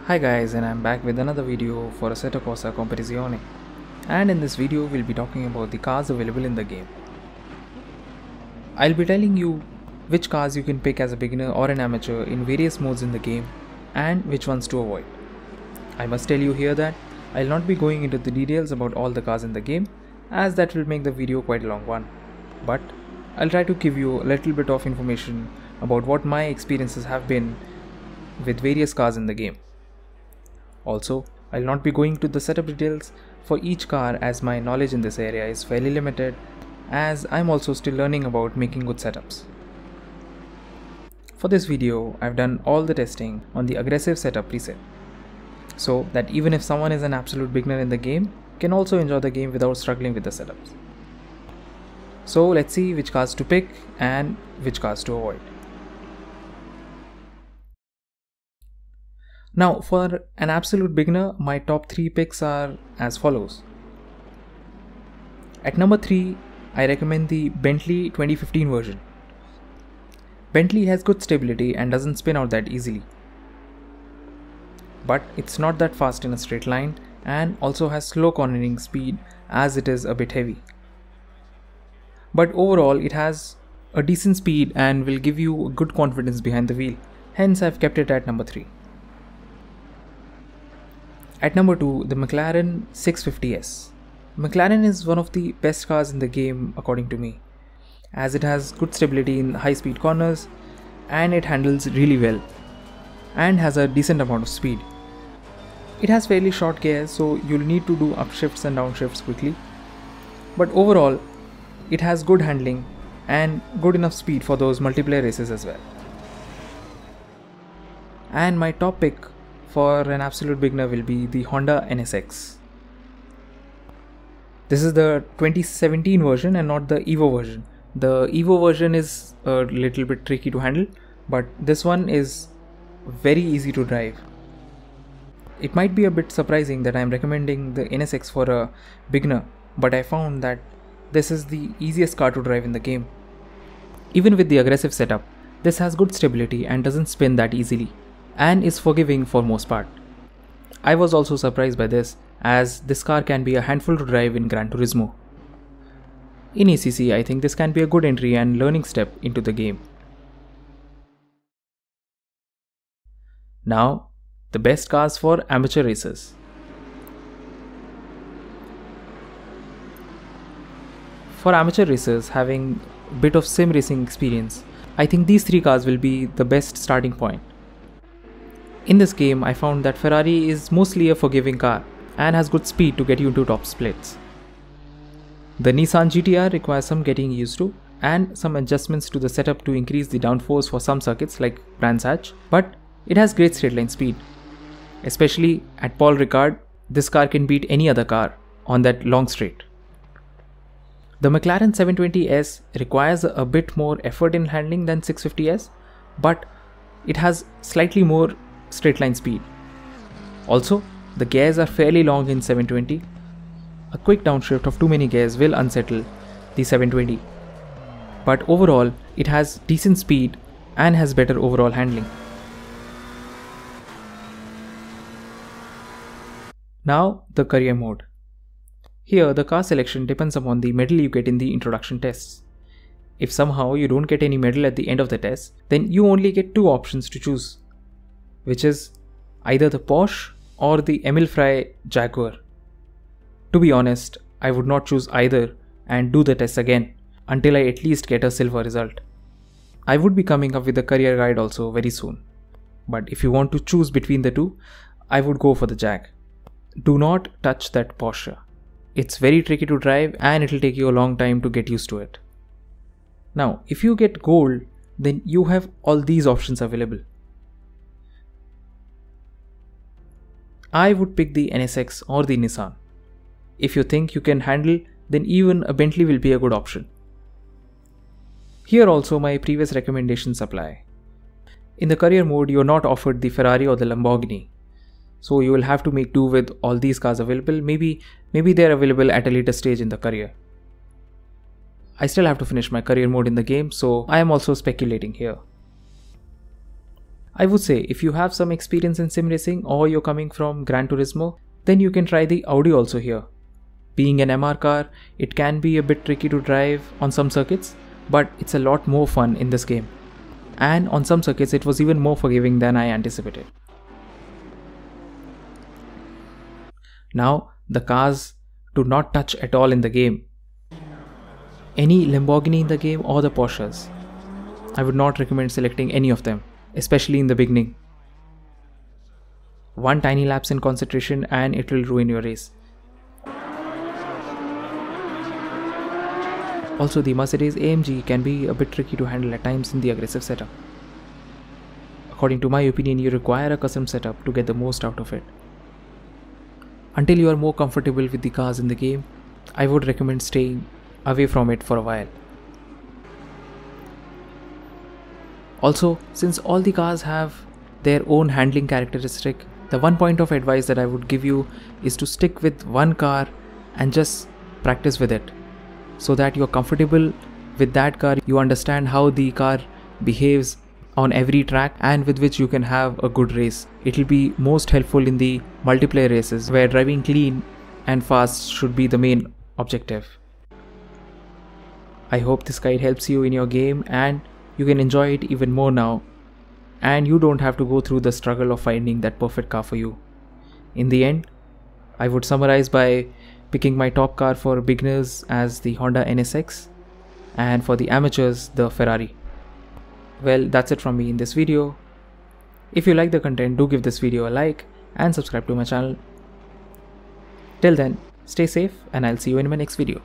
Hi guys, and I'm back with another video for Assetto Corsa Competizione, and in this video we'll be talking about the cars available in the game. I'll be telling you which cars you can pick as a beginner or an amateur in various modes in the game and which ones to avoid. I must tell you here that I'll not be going into the details about all the cars in the game, as that will make the video quite a long one, but I'll try to give you a little bit of information about what my experiences have been with various cars in the game. Also, I'll not be going to the setup details for each car as my knowledge in this area is fairly limited, as I'm also still learning about making good setups. For this video, I've done all the testing on the aggressive setup preset, so that even if someone is an absolute beginner in the game, can also enjoy the game without struggling with the setups. So let's see which cars to pick and which cars to avoid. Now, for an absolute beginner, my top 3 picks are as follows. At number 3, I recommend the Bentley 2015 version. Bentley has good stability and doesn't spin out that easily. But it's not that fast in a straight line and also has slow cornering speed as it is a bit heavy. But overall, it has a decent speed and will give you good confidence behind the wheel. Hence, I've kept it at number 3. At number 2, the McLaren 650S. McLaren is one of the best cars in the game according to me, as it has good stability in high speed corners and it handles really well and has a decent amount of speed. It has fairly short gears, so you'll need to do upshifts and downshifts quickly, but overall it has good handling and good enough speed for those multiplayer races as well. And my top pick for an absolute beginner will be the Honda NSX. This is the 2017 version and not the Evo version. The Evo version is a little bit tricky to handle, but this one is very easy to drive. It might be a bit surprising that I am recommending the NSX for a beginner, but I found that this is the easiest car to drive in the game. Even with the aggressive setup, this has good stability and doesn't spin that easily, and is forgiving for most part. I was also surprised by this, as this car can be a handful to drive in Gran Turismo. In ACC, I think this can be a good entry and learning step into the game. Now, the best cars for amateur racers. For amateur racers having a bit of sim racing experience, I think these 3 cars will be the best starting point. In this game, I found that Ferrari is mostly a forgiving car and has good speed to get you into top splits. The Nissan GTR requires some getting used to and some adjustments to the setup to increase the downforce for some circuits like Brands Hatch, but it has great straight line speed. Especially at Paul Ricard, this car can beat any other car on that long straight. The McLaren 720S requires a bit more effort in handling than 650S, but it has slightly more straight line speed. Also, the gears are fairly long in 720. A quick downshift of too many gears will unsettle the 720. But overall, it has decent speed and has better overall handling. Now, the career mode. Here, the car selection depends upon the medal you get in the introduction tests. If somehow you don't get any medal at the end of the test, then you only get 2 options to choose, which is either the Porsche or the Emil Frey Jaguar. To be honest, I would not choose either and do the test again until I at least get a silver result. I would be coming up with a career guide also very soon. But if you want to choose between the 2, I would go for the Jag. Do not touch that Porsche. It's very tricky to drive and it'll take you a long time to get used to it. Now, if you get gold, then you have all these options available. I would pick the NSX or the Nissan. If you think you can handle, then even a Bentley will be a good option. Here also my previous recommendations apply. In the career mode, you are not offered the Ferrari or the Lamborghini, so you will have to make do with all these cars available. Maybe they are available at a later stage in the career. I still have to finish my career mode in the game, so I am also speculating here. I would say if you have some experience in sim racing or you're coming from Gran Turismo, then you can try the Audi also here. Being an MR car, it can be a bit tricky to drive on some circuits, but it's a lot more fun in this game. And on some circuits it was even more forgiving than I anticipated. Now, the cars do not touch at all in the game. Any Lamborghini in the game or the Porsches, I would not recommend selecting any of them, especially in the beginning. One tiny lapse in concentration and it will ruin your race. Also, the Mercedes AMG can be a bit tricky to handle at times in the aggressive setup. According to my opinion, you require a custom setup to get the most out of it. Until you are more comfortable with the cars in the game, I would recommend staying away from it for a while. Also, since all the cars have their own handling characteristic, the one point of advice that I would give you is to stick with one car and just practice with it, so that you're comfortable with that car, you understand how the car behaves on every track and with which you can have a good race. It will be most helpful in the multiplayer races where driving clean and fast should be the main objective. I hope this guide helps you in your game and you can enjoy it even more now, and you don't have to go through the struggle of finding that perfect car for you. In the end, I would summarize by picking my top car for beginners as the Honda NSX and for the amateurs the Ferrari. Well, that's it from me in this video. If you like the content, do give this video a like and subscribe to my channel. Till then, stay safe and I'll see you in my next video.